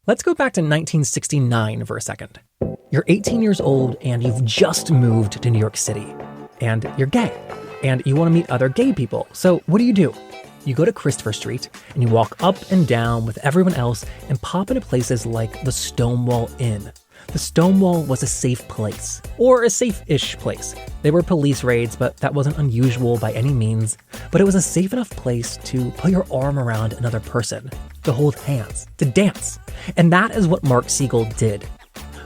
Let's go back to 1969 for a second. You're 18 years old and you've just moved to New York City. And you're gay. And you want to meet other gay people. So what do? You go to Christopher Street and you walk up and down with everyone else and pop into places like the Stonewall Inn. The Stonewall was a safe place, or a safe-ish place. There were police raids, but that wasn't unusual by any means. But it was a safe enough place to put your arm around another person, to hold hands, to dance. And that is what Mark Segal did.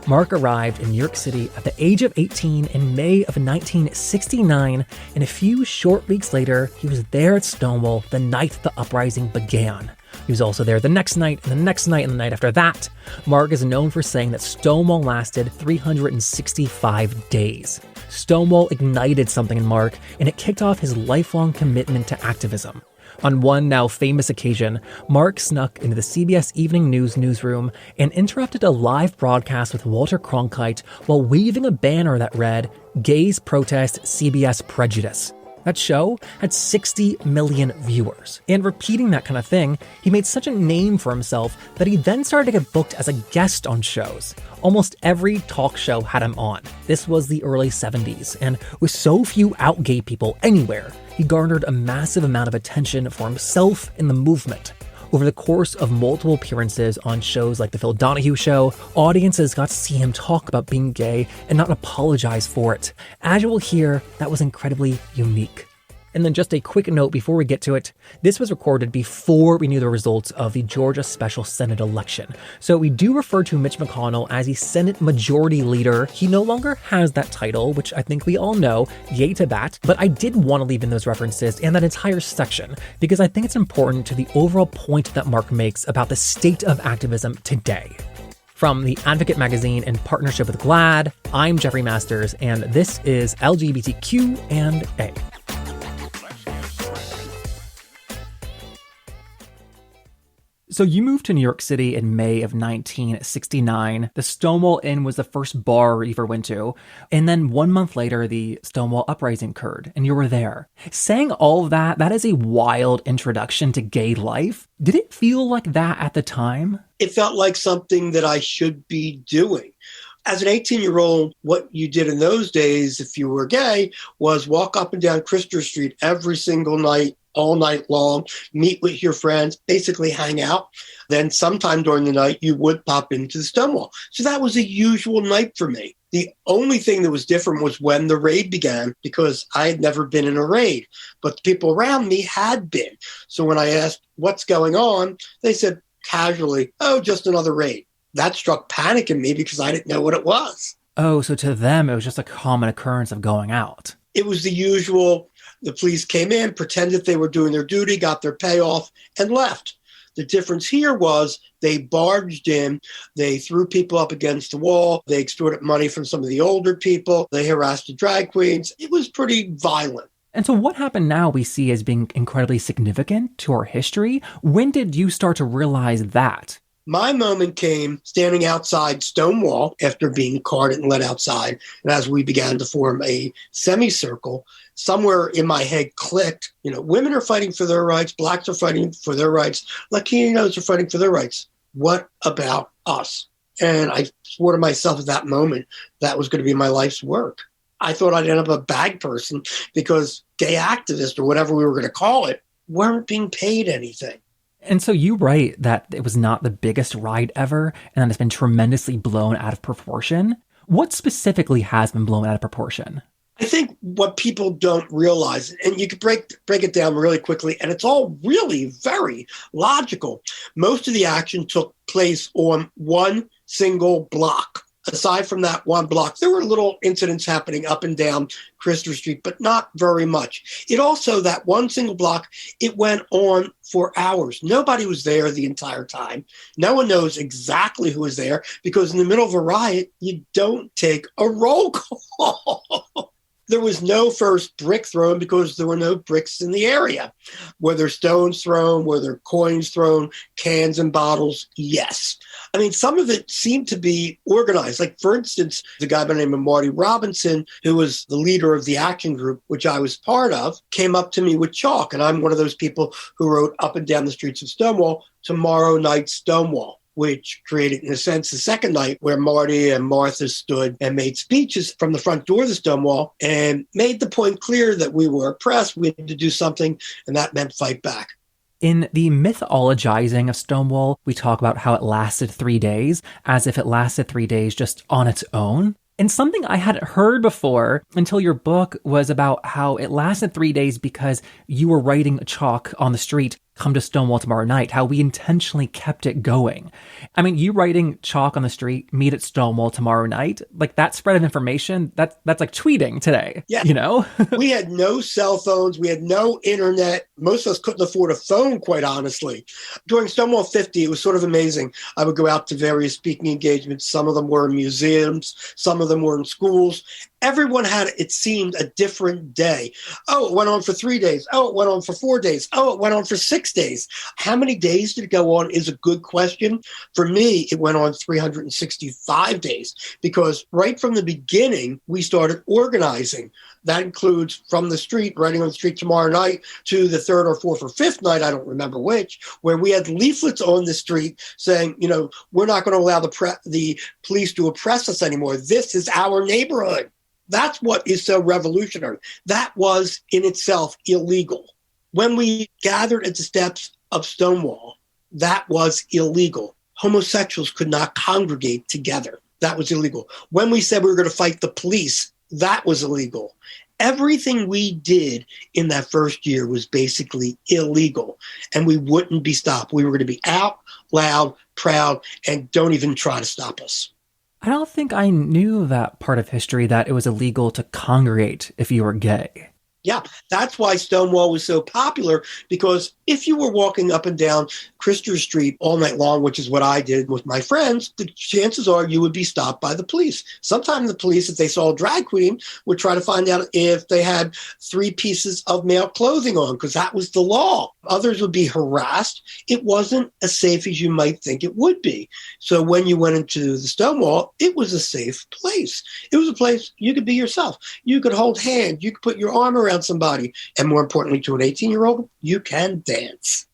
Mark arrived in New York City at the age of 18 in May of 1969, and a few short weeks later, he was there at Stonewall the night the uprising began. He was also there the next night, and the next night, and the night after that. Mark is known for saying that Stonewall lasted 365 days. Stonewall ignited something in Mark, and it kicked off his lifelong commitment to activism. On one now famous occasion, Mark snuck into the CBS Evening News newsroom and interrupted a live broadcast with Walter Cronkite while waving a banner that read, "Gays Protest CBS Prejudice." That show had 60 million viewers. And repeating that kind of thing, he made such a name for himself that he then started to get booked as a guest on shows. Almost every talk show had him on. This was the early 70s, and with so few out gay people anywhere, he garnered a massive amount of attention for himself and the movement. Over the course of multiple appearances on shows like The Phil Donahue Show, audiences got to see him talk about being gay and not apologize for it. As you will hear, that was incredibly unique. And then just a quick note before we get to it, this was recorded before we knew the results of the Georgia Special Senate election. So we do refer to Mitch McConnell as the Senate Majority Leader. He no longer has that title, which I think we all know, yay to that. But I did want to leave in those references and that entire section because I think it's important to the overall point that Mark makes about the state of activism today. From The Advocate magazine in partnership with GLAAD, I'm Jeffrey Masters, and this is LGBTQ and A. So you moved to New York City in May of 1969. The Stonewall Inn was the first bar you ever went to. And then 1 month later, the Stonewall Uprising occurred, and you were there. Saying all of that, that is a wild introduction to gay life. Did it feel like that at the time? It felt like something that I should be doing. As an 18-year-old, what you did in those days, if you were gay, was walk up and down Christopher Street every single night, all night long, meet with your friends, basically hang out. Then sometime during the night, you would pop into the Stonewall. So that was a usual night for me. The only thing that was different was when the raid began, because I had never been in a raid, but the people around me had been. So when I asked what's going on, they said casually, "Oh, just another raid." That struck panic in me because I didn't know what it was. Oh, so to them, it was just a common occurrence of going out. It was the usual. The police came in, pretended they were doing their duty, got their payoff, and left. The difference here was they barged in, they threw people up against the wall, they extorted money from some of the older people, they harassed the drag queens. It was pretty violent. And so what happened now we see as being incredibly significant to our history? When did you start to realize that? My moment came standing outside Stonewall after being carted and let outside. And as we began to form a semicircle, somewhere in my head clicked, women are fighting for their rights, blacks are fighting for their rights, Latinos are fighting for their rights. What about us? And I swore to myself at that moment that was going to be my life's work. I thought I'd end up a bag person because gay activists, or whatever we were going to call it, weren't being paid anything. And so you write that it was not the biggest ride ever, and that it's been tremendously blown out of proportion. What specifically has been blown out of proportion? I think what people don't realize, and you could break it down really quickly, and it's all really very logical. Most of the action took place on one single block. Aside from that one block, there were little incidents happening up and down Christopher Street, but not very much. It also, that one single block, it went on for hours. Nobody was there the entire time. No one knows exactly who was there because in the middle of a riot, you don't take a roll call. There was no first brick thrown because there were no bricks in the area. Were there stones thrown? Were there coins thrown? Cans and bottles? Yes. I mean, some of it seemed to be organized. Like, for instance, the guy by the name of Marty Robinson, who was the leader of the action group, which I was part of, came up to me with chalk. And I'm one of those people who wrote up and down the streets of Stonewall, "Tomorrow Night Stonewall." which created, in a sense, the second night where Marty and Martha stood and made speeches from the front door of the Stonewall and made the point clear that we were oppressed, we had to do something, and that meant fight back. In the mythologizing of Stonewall, we talk about how it lasted 3 days, as if it lasted 3 days just on its own. And something I hadn't heard before until your book was about how it lasted 3 days because you were writing chalk on the street, "Come to Stonewall tomorrow night," how we intentionally kept it going. I mean, you writing chalk on the street, "Meet at Stonewall tomorrow night," like that spread of information, that's like tweeting today, yeah. You know? We had no cell phones. We had no internet. Most of us couldn't afford a phone, quite honestly. During Stonewall 50, it was sort of amazing. I would go out to various speaking engagements. Some of them were in museums. Some of them were in schools. Everyone had, it seemed, a different day. Oh, it went on for 3 days. Oh, it went on for 4 days. Oh, it went on for 6 days. How many days did it go on is a good question. For me, it went on 365 days because right from the beginning, we started organizing. That includes from the street, writing on the street tomorrow night, to the third or fourth or fifth night, I don't remember which, where we had leaflets on the street saying, you know, we're not going to allow the police to oppress us anymore. This is our neighborhood. That's what is so revolutionary. That was in itself illegal. When we gathered at the steps of Stonewall, that was illegal. Homosexuals could not congregate together. That was illegal. When we said we were going to fight the police, that was illegal. Everything we did in that first year was basically illegal, and we wouldn't be stopped. We were going to be out, loud, proud, and don't even try to stop us. I don't think I knew that part of history, that it was illegal to congregate if you were gay. Yeah, that's why Stonewall was so popular, because if you were walking up and down Christopher Street all night long, which is what I did with my friends, the chances are you would be stopped by the police. Sometimes the police, if they saw a drag queen, would try to find out if they had 3 pieces of male clothing on, because that was the law. Others would be harassed. It wasn't as safe as you might think it would be. So when you went into the Stonewall, it was a safe place. It was a place you could be yourself. You could hold hands. You could put your arm around somebody. And more importantly, to an 18-year-old, you can dance.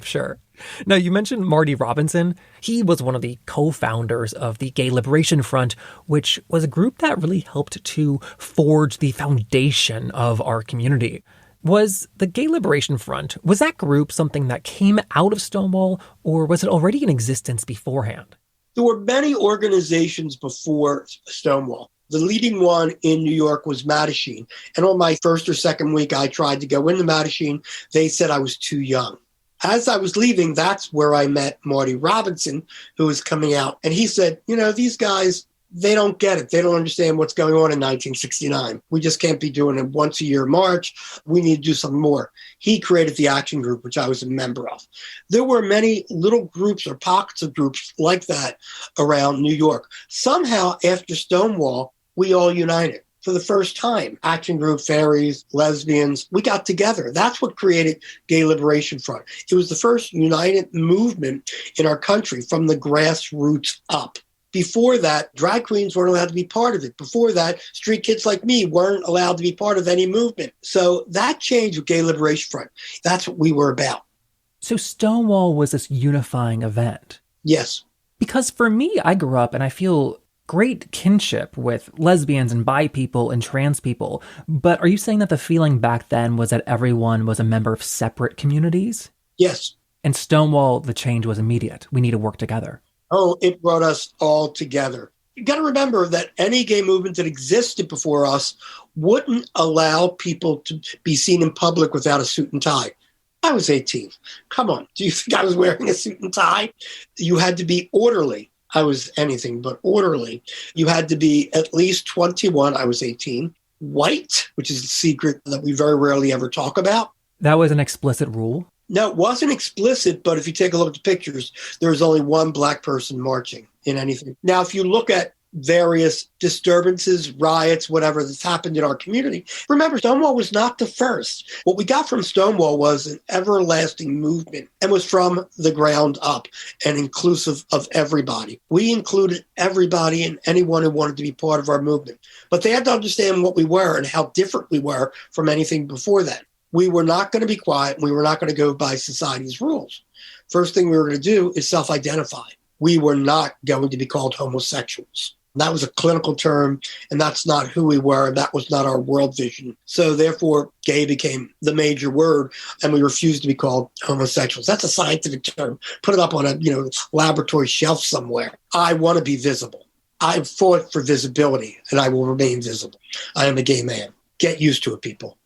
Sure. Now, you mentioned Marty Robinson. He was one of the co-founders of the Gay Liberation Front, which was a group that really helped to forge the foundation of our community. Was the Gay Liberation Front, was that group something that came out of Stonewall, or was it already in existence beforehand? There were many organizations before Stonewall. The leading one in New York was Mattachine. And on my first or second week, I tried to go into Mattachine. They said I was too young. As I was leaving, that's where I met Marty Robinson, who was coming out. And he said, you know, these guys, they don't get it. They don't understand what's going on in 1969. We just can't be doing a once a year march. We need to do something more. He created the Action Group, which I was a member of. There were many little groups or pockets of groups like that around New York. Somehow, after Stonewall, we all united. For the first time, Action Group, fairies, lesbians, we got together. That's what created Gay Liberation Front. It was the first united movement in our country from the grassroots up. Before that, drag queens weren't allowed to be part of it. Before that, street kids like me weren't allowed to be part of any movement. So that changed with Gay Liberation Front. That's what we were about. So Stonewall was this unifying event. Yes. Because for me, I grew up and I feel great kinship with lesbians and bi people and trans people. But are you saying that the feeling back then was that everyone was a member of separate communities? Yes. And Stonewall, the change was immediate. We need to work together. Oh, it brought us all together. You got to remember that any gay movement that existed before us wouldn't allow people to be seen in public without a suit and tie. I was 18. Come on. Do you think I was wearing a suit and tie? You had to be orderly. I was anything but orderly. You had to be at least 21. I was 18. White, which is a secret that we very rarely ever talk about. That was an explicit rule? No, it wasn't explicit, but if you take a look at the pictures, there was only one black person marching in anything. Now, if you look at various disturbances, riots, whatever that's happened in our community, remember, Stonewall was not the first. What we got from Stonewall was an everlasting movement and was from the ground up and inclusive of everybody. We included everybody and anyone who wanted to be part of our movement. But they had to understand what we were and how different we were from anything before that. We were not going to be quiet. We were not going to go by society's rules. first thing we were going to do is self-identify. We were not going to be called homosexuals. That was a clinical term, and that's not who we were. That was not our world vision. So therefore, gay became the major word, and we refused to be called homosexuals. That's a scientific term. Put it up on a laboratory shelf somewhere. I want to be visible. I've fought for visibility, and I will remain visible. I am a gay man. Get used to it, people.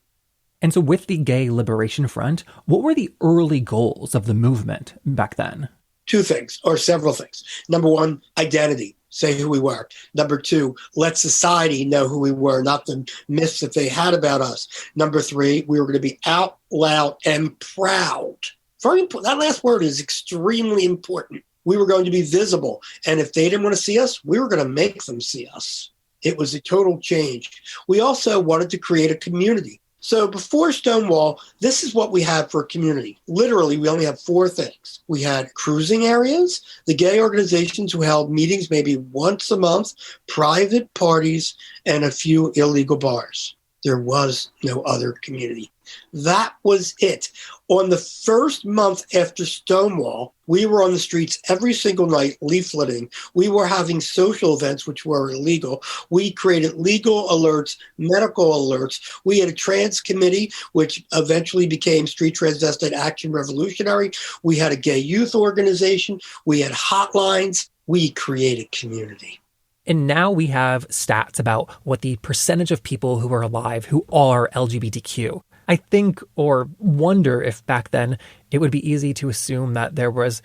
And so with the Gay Liberation Front, what were the early goals of the movement back then? Two things, or several things. Number one, identity. Say who we were. Number two, let society know who we were, not the myths that they had about us. Number three, we were going to be out loud and proud. Very important. That last word is extremely important. We were going to be visible. And if they didn't want to see us, we were going to make them see us. It was a total change. We also wanted to create a community. So before Stonewall, this is what we had for a community. Literally, we only had four things. We had cruising areas, the gay organizations who held meetings maybe once a month, private parties, and a few illegal bars. There was no other community. That was it. On the first month after Stonewall, we were on the streets every single night leafleting. We were having social events, which were illegal. We created legal alerts, medical alerts. We had a trans committee, which eventually became Street Transvestite Action Revolutionary. We had a gay youth organization. We had hotlines. We created community. And now we have stats about what the percentage of people who are alive who are LGBTQ. I think or wonder if back then it would be easy to assume that there was,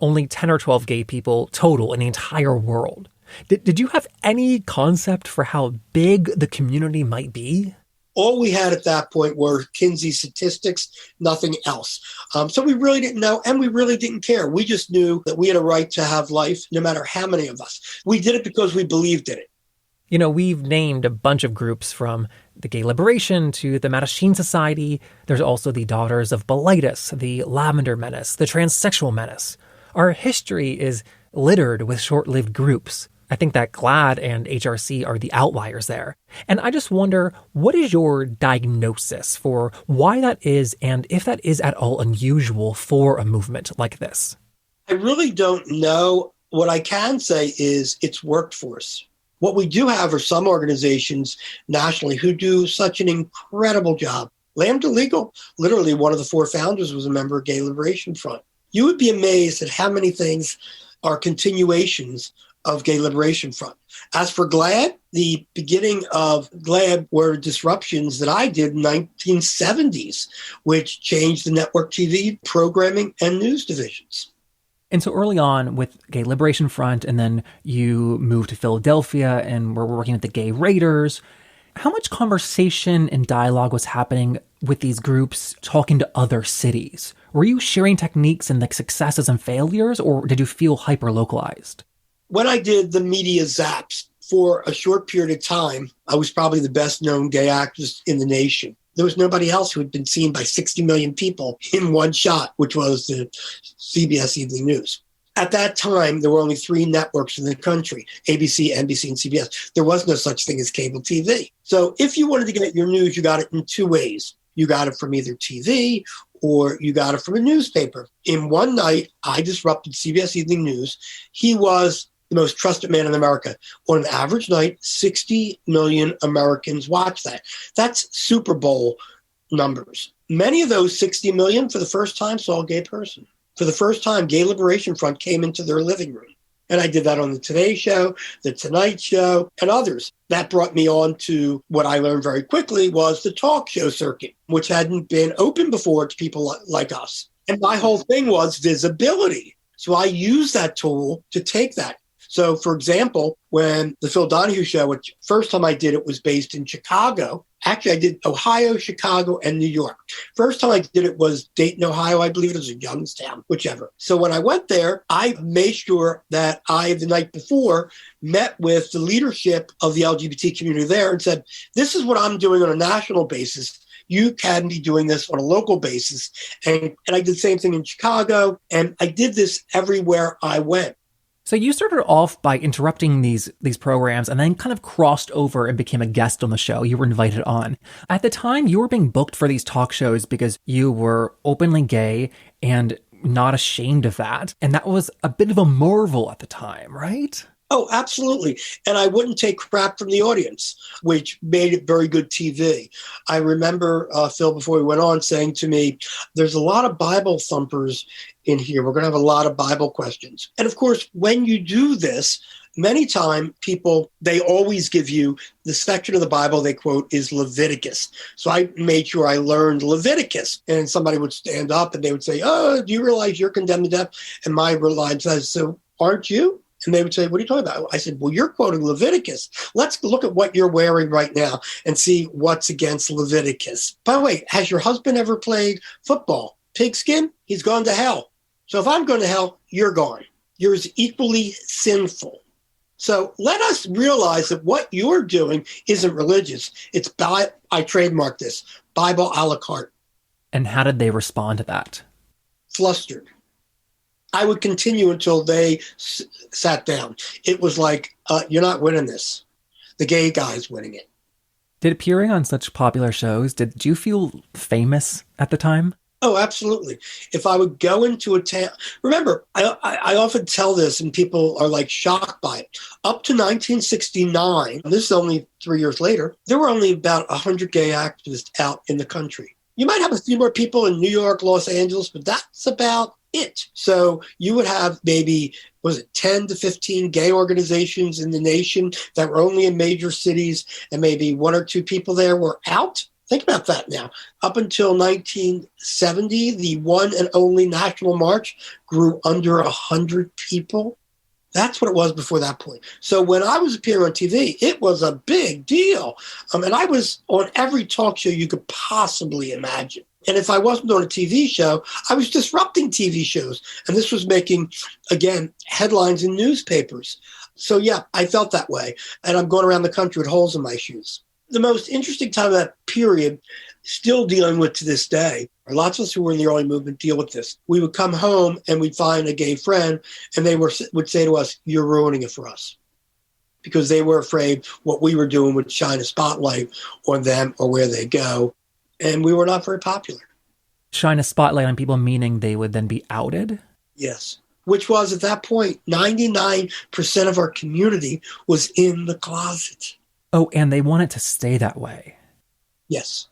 only 10 or 12 gay people total in the entire world. Did you have any concept for how big the community might be? All we had at that point were Kinsey statistics, nothing else. So we really didn't know, and we really didn't care. We just knew that we had a right to have life, no matter how many of us. We did it because we believed in it. We've named a bunch of groups from the Gay Liberation to the Mattachine Society. There's also the Daughters of Bilitis, the Lavender Menace, the Transsexual Menace. Our history is littered with short-lived groups. I think that GLAAD and HRC are the outliers there. And I just wonder, what is your diagnosis for why that is, and if that is at all unusual for a movement like this? I really don't know. What I can say is it's worked for us. What we do have are some organizations nationally who do such an incredible job. Lambda Legal, literally one of the four founders, was a member of Gay Liberation Front. You would be amazed at how many things are continuations of Gay Liberation Front. As for GLAAD, the beginning of GLAAD were disruptions that I did in the 1970s, which changed the network TV programming and news divisions. And so early on with Gay Liberation Front, and then you moved to Philadelphia and were working with the Gay Raiders. How much conversation and dialogue was happening with these groups talking to other cities? Were you sharing techniques and successes and failures, or did you feel hyper-localized? When I did the media zaps for a short period of time, I was probably the best known gay activist in the nation. There was nobody else who had been seen by 60 million people in one shot, which was the CBS Evening News. At that time, there were only three networks in the country, ABC, NBC, and CBS. There was no such thing as cable TV. So if you wanted to get your news, you got it in two ways. You got it from either TV or you got it from a newspaper. In one night, I disrupted CBS Evening News. He was the most trusted man in America. On an average night, 60 million Americans watch that. That's Super Bowl numbers. Many of those 60 million, for the first time, saw a gay person. For the first time, Gay Liberation Front came into their living room. And I did that on the Today Show, the Tonight Show, and others. That brought me on to what I learned very quickly was the talk show circuit, which hadn't been open before to people like us. And my whole thing was visibility. So I used that tool to take that. So, for example, when the Phil Donahue Show, which first time I did it was based in Chicago. Actually, I did Ohio, Chicago, and New York. First time I did it was Dayton, Ohio. I believe it was in Youngstown, whichever. So when I went there, I made sure that I, the night before, met with the leadership of the LGBT community there and said, this is what I'm doing on a national basis. You can be doing this on a local basis. And I did the same thing in Chicago. And I did this everywhere I went. So you started off by interrupting these programs and then kind of crossed over and became a guest on the show. You were invited on. At the time, you were being booked for these talk shows because you were openly gay and not ashamed of that. And that was a bit of a marvel at the time, right? Oh, absolutely. And I wouldn't take crap from the audience, which made it very good TV. I remember Phil, before we went on, saying to me, there's a lot of Bible thumpers in here. We're going to have a lot of Bible questions. And of course, when you do this, many times people, they always give you the section of the Bible they quote is Leviticus. So I made sure I learned Leviticus. And somebody would stand up and they would say, oh, do you realize you're condemned to death? And my line says, so aren't you? And they would say, what are you talking about? I said, well, you're quoting Leviticus. Let's look at what you're wearing right now and see what's against Leviticus. By the way, has your husband ever played football? Pigskin? He's gone to hell. So if I'm going to hell, you're gone. You're as equally sinful. So let us realize that what you're doing isn't religious. It's, I trademarked this, Bible a la carte. And how did they respond to that? Flustered. I would continue until they sat down. It was like, you're not winning this. The gay guy's winning it. Did appearing on such popular shows, did you feel famous at the time? Oh, absolutely. If I would go into a town, remember, I often tell this and people are like shocked by it. Up to 1969, this is only 3 years later, there were only about 100 gay activists out in the country. You might have a few more people in New York, Los Angeles, but that's about it. So you would have maybe, 10 to 15 gay organizations in the nation that were only in major cities, and maybe one or two people there were out. Think about that now. Up until 1970, the one and only National March grew under 100 people. That's what it was before that point. So when I was appearing on TV, it was a big deal. And I was on every talk show you could possibly imagine. And if I wasn't on a TV show, I was disrupting TV shows. And this was making, again, headlines in newspapers. So yeah, I felt that way. And I'm going around the country with holes in my shoes. The most interesting time of that period, still dealing with to this day, lots of us who were in the early movement deal with this. We would come home and we'd find a gay friend and they would say to us, you're ruining it for us. Because they were afraid what we were doing would shine a spotlight on them or where they go. And we were not very popular. Shine a spotlight on people, meaning they would then be outed? Yes. Which was at that point, 99% of our community was in the closet. Oh, and they want it to stay that way. Yes.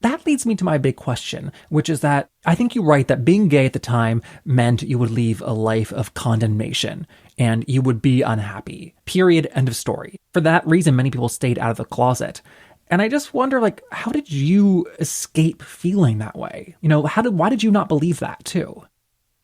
That leads me to my big question, which is that I think you're right that being gay at the time meant you would leave a life of condemnation and you would be unhappy. Period. End of story. For that reason, many people stayed out of the closet. And I just wonder, how did you escape feeling that way? Why did you not believe that too?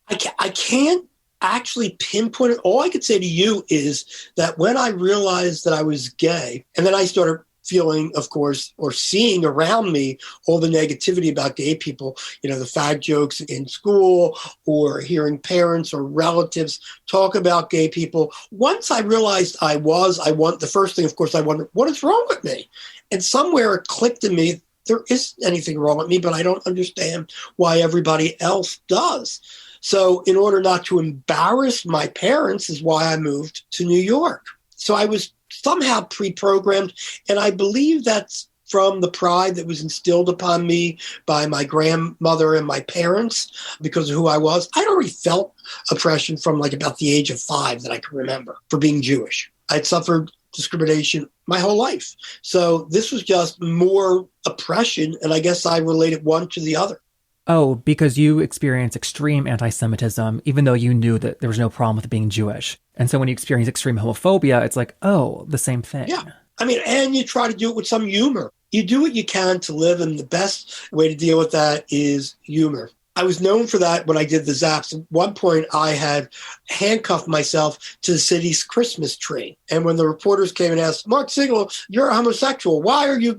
I can't actually pinpoint it. All I could say to you is that when I realized that I was gay, and then I started feeling, of course, or seeing around me all the negativity about gay people, the fag jokes in school or hearing parents or relatives talk about gay people. Once I realized the first thing, of course, I wondered, what is wrong with me? And somewhere it clicked in me, there isn't anything wrong with me, but I don't understand why everybody else does. So in order not to embarrass my parents is why I moved to New York. So I was somehow pre-programmed, and I believe that's from the pride that was instilled upon me by my grandmother and my parents because of who I was. I'd already felt oppression from about the age of 5 that I can remember for being Jewish. I'd suffered discrimination my whole life. So this was just more oppression, and I guess I related one to the other. Oh, because you experienced extreme anti-Semitism, even though you knew that there was no problem with being Jewish. And so when you experience extreme homophobia, it's the same thing. Yeah. And you try to do it with some humor. You do what you can to live, and the best way to deal with that is humor. I was known for that when I did the Zaps. At one point, I had handcuffed myself to the city's Christmas tree. And when the reporters came and asked, Mark Segal, you're a homosexual. Why are you,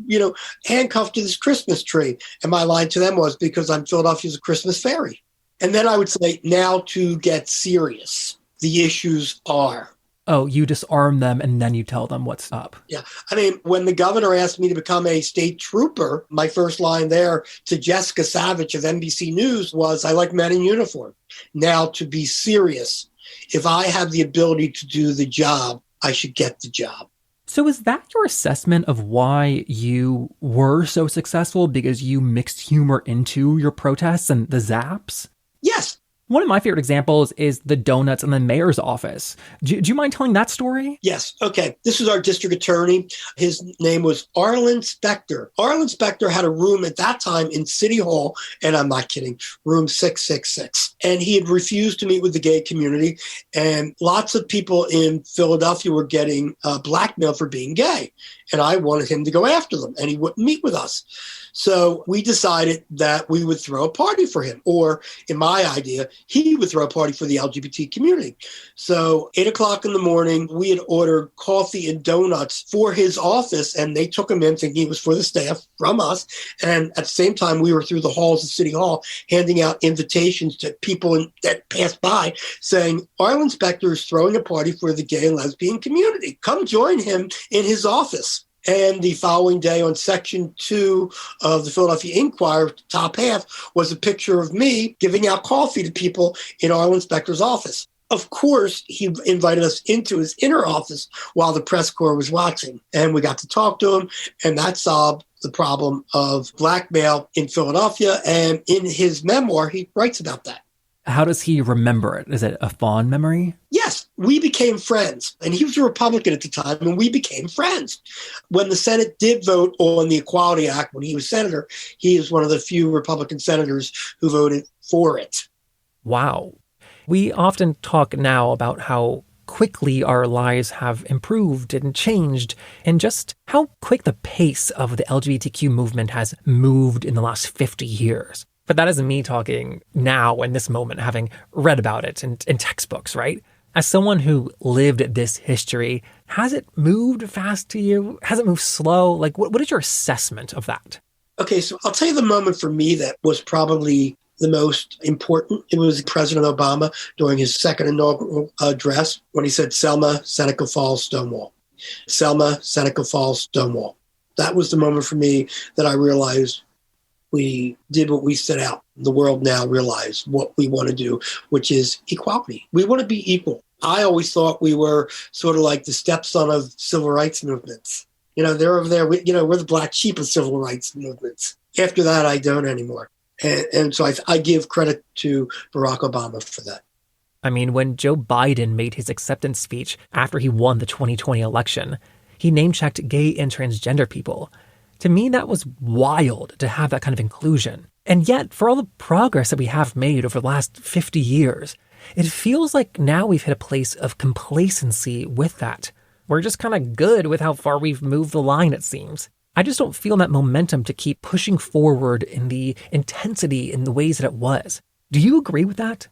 handcuffed to this Christmas tree? And my line to them was, because I'm Philadelphia's Christmas fairy. And then I would say, now to get serious, the issues are. Oh, you disarm them and then you tell them what's up. Yeah. When the governor asked me to become a state trooper, my first line there to Jessica Savage of NBC News was, I like men in uniform. Now to be serious, if I have the ability to do the job, I should get the job. So is that your assessment of why you were so successful, because you mixed humor into your protests and the Zaps? Yes. One of my favorite examples is the donuts in the mayor's office. Do you mind telling that story? Yes. Okay. This is our district attorney. His name was Arlen Specter. Arlen Specter had a room at that time in City Hall, and I'm not kidding, room 666. And he had refused to meet with the gay community. And lots of people in Philadelphia were getting blackmail for being gay. And I wanted him to go after them, and he wouldn't meet with us. So we decided that we would throw a party for him, or in my idea, he would throw a party for the LGBT community. So 8:00 in the morning, we had ordered coffee and donuts for his office, and they took him in thinking it was for the staff from us. And at the same time, we were through the halls of City Hall handing out invitations to people that passed by saying, Arlen Specter is throwing a party for the gay and lesbian community. Come join him in his office. And the following day on Section 2 of the Philadelphia Inquirer, top half, was a picture of me giving out coffee to people in Arlen Specter's office. Of course, he invited us into his inner office while the press corps was watching. And we got to talk to him, and that solved the problem of blackmail in Philadelphia. And in his memoir, he writes about that. How does he remember it? Is it a fond memory? Yes, we became friends. And he was a Republican at the time, and we became friends. When the Senate did vote on the Equality Act, when he was senator, he is one of the few Republican senators who voted for it. Wow. We often talk now about how quickly our lives have improved and changed, and just how quick the pace of the LGBTQ movement has moved in the last 50 years. But that isn't me talking now in this moment, having read about it in textbooks, right? As someone who lived this history, has it moved fast to you? Has it moved slow? Like, what is your assessment of that? Okay, so I'll tell you the moment for me that was probably the most important. It was President Obama during his second inaugural address when he said, Selma, Seneca Falls, Stonewall. Selma, Seneca Falls, Stonewall. That was the moment for me that I realized we did what we set out. The world now realized what we want to do, which is equality. We want to be equal. I always thought we were sort of like the stepson of civil rights movements. They're over there. We're the black sheep of civil rights movements. After that, I don't anymore. And so I give credit to Barack Obama for that. I mean, when Joe Biden made his acceptance speech after he won the 2020 election, he name-checked gay and transgender people. To me, that was wild to have that kind of inclusion. And yet, for all the progress that we have made over the last 50 years, it feels like now we've hit a place of complacency with that. We're just kind of good with how far we've moved the line, it seems. I just don't feel that momentum to keep pushing forward in the intensity in the ways that it was. Do you agree with that?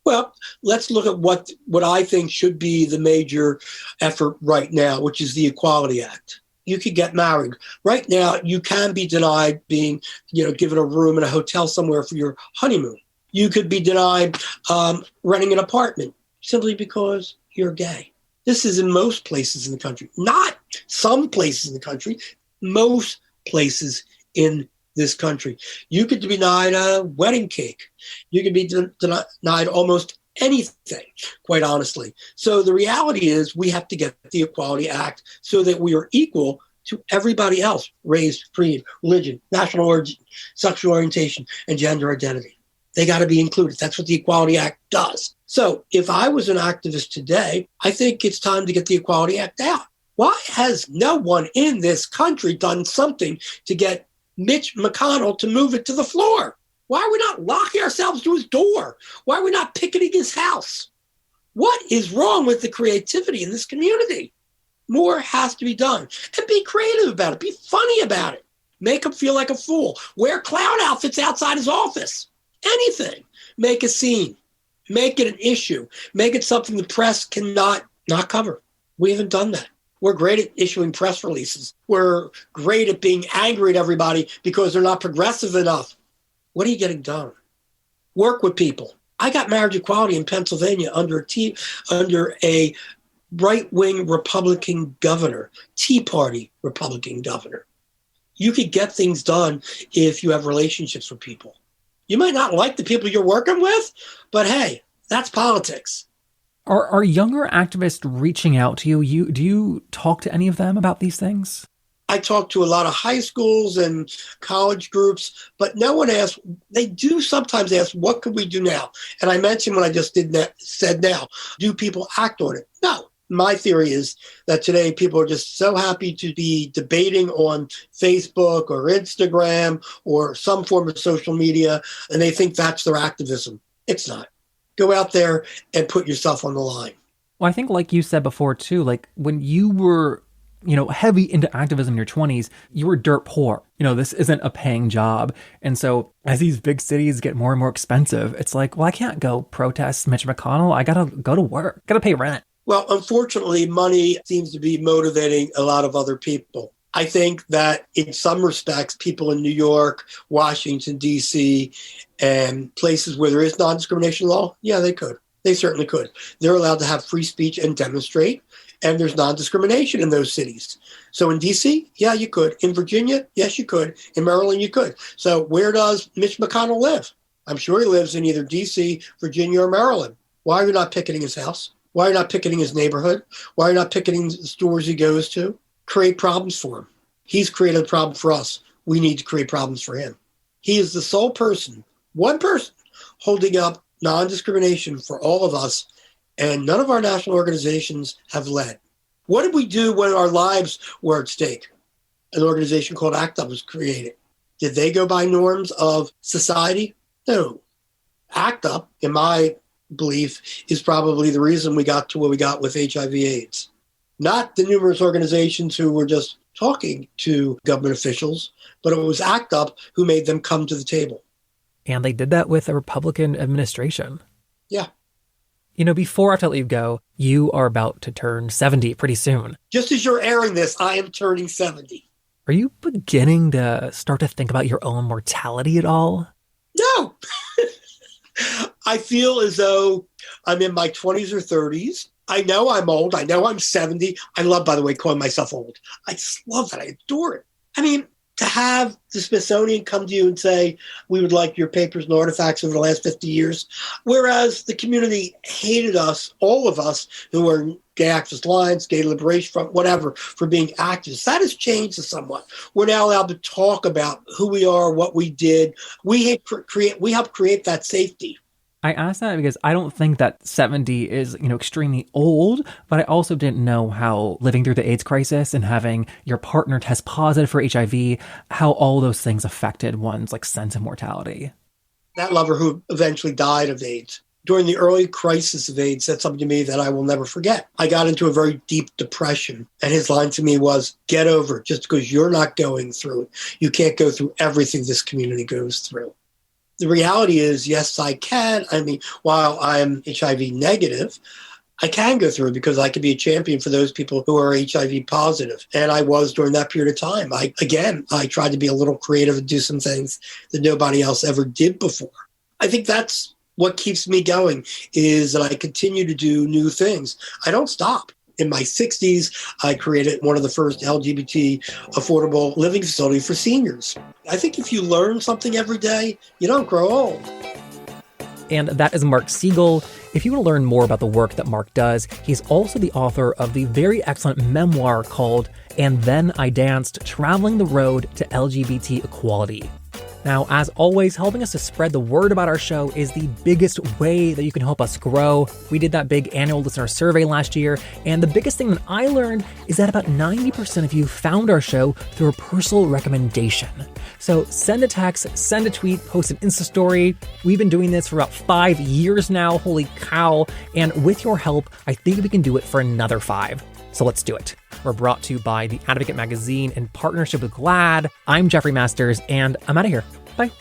Well, let's look at what I think should be the major effort right now, which is the Equality Act. You could get married. Right now, you can be denied being, given a room in a hotel somewhere for your honeymoon. You could be denied renting an apartment simply because you're gay. This is in most places in the country. Not some places in the country, most places in this country. You could be denied a wedding cake. You could be denied almost anything, quite honestly. So the reality is we have to get the Equality Act so that we are equal to everybody else, race, creed, religion, national origin, sexual orientation, and gender identity. They got to be included. That's what the Equality Act does. So if I was an activist today, I think it's time to get the Equality Act out. Why has no one in this country done something to get Mitch McConnell to move it to the floor? Why are we not locking ourselves to his door? Why are we not picketing his house? What is wrong with the creativity in this community? More has to be done. And be creative about it. Be funny about it. Make him feel like a fool. Wear clown outfits outside his office. Anything. Make a scene. Make it an issue. Make it something the press cannot not cover. We haven't done that. We're great at issuing press releases. We're great at being angry at everybody because they're not progressive enough. What are you getting done? Work with people. I got marriage equality in Pennsylvania under a right-wing Republican governor, Tea Party Republican governor. You could get things done if you have relationships with people. You might not like the people you're working with, but hey, that's politics. Are younger activists reaching out to you? Do you talk to any of them about these things? I talk to a lot of high schools and college groups, but no one asks. They do sometimes ask, what could we do now? And I mentioned when I just said now, do people act on it? No. My theory is that today people are just so happy to be debating on Facebook or Instagram or some form of social media, and they think that's their activism. It's not. Go out there and put yourself on the line. Well, I think like you said before too, like when you were heavy into activism in your 20s, you were dirt poor. This isn't a paying job. And so as these big cities get more and more expensive, it's like, well, I can't go protest Mitch McConnell. I got to go to work, got to pay rent. Well, unfortunately, money seems to be motivating a lot of other people. I think that in some respects, people in New York, Washington, D.C., and places where there is non-discrimination law, yeah, they could. They certainly could. They're allowed to have free speech and demonstrate, and there's non-discrimination in those cities. So in D.C., yeah, you could. In Virginia, yes, you could. In Maryland, you could. So where does Mitch McConnell live? I'm sure he lives in either D.C., Virginia, or Maryland. Why are you not picketing his house? Why are you not picketing his neighborhood? Why are you not picketing the stores he goes to? Create problems for him. He's created a problem for us. We need to create problems for him. He is the sole person, one person, holding up non-discrimination for all of us, and none of our national organizations have led. What did we do when our lives were at stake? An organization called ACT UP was created. Did they go by norms of society? No. ACT UP, in my belief, is probably the reason we got to where we got with HIV/AIDS. Not the numerous organizations who were just talking to government officials, but it was ACT UP who made them come to the table. And they did that with a Republican administration. Yeah. Before I have to let you go, you are about to turn 70 pretty soon. Just as you're airing this, I am turning 70. Are you beginning to start to think about your own mortality at all? No. I feel as though I'm in my 20s or 30s. I know I'm old. I know I'm 70. I love, by the way, calling myself old. I just love that. I adore it. I mean, to have the Smithsonian come to you and say, we would like your papers and artifacts over the last 50 years, whereas the community hated us, all of us who are Gay Activist Alliance, Gay Liberation Front, whatever, for being activists. That has changed somewhat. We're now allowed to talk about who we are, what we did. We help create that safety. I asked that because I don't think that 70 is, extremely old, but I also didn't know how living through the AIDS crisis and having your partner test positive for HIV, how all those things affected one's sense of mortality. That lover who eventually died of AIDS during the early crisis of AIDS said something to me that I will never forget. I got into a very deep depression, and his line to me was, get over it. Just because you're not going through it, you can't go through everything this community goes through. The reality is, yes, I can. I mean, while I'm HIV negative, I can go through it because I can be a champion for those people who are HIV positive. And I was during that period of time. I tried to be a little creative and do some things that nobody else ever did before. I think that's what keeps me going, is that I continue to do new things. I don't stop. In my 60s, I created one of the first LGBT affordable living facilities for seniors. I think if you learn something every day, you don't grow old. And that is Mark Segal. If you want to learn more about the work that Mark does, he's also the author of the very excellent memoir called And Then I Danced, Traveling the Road to LGBT Equality. Now, as always, helping us to spread the word about our show is the biggest way that you can help us grow. We did that big annual listener survey last year, and the biggest thing that I learned is that about 90% of you found our show through a personal recommendation. So send a text, send a tweet, post an Insta story. We've been doing this for about 5 years now, holy cow. And with your help, I think we can do it for another 5. So let's do it. We're brought to you by The Advocate Magazine in partnership with GLAAD. I'm Jeffrey Masters, and I'm out of here. Bye.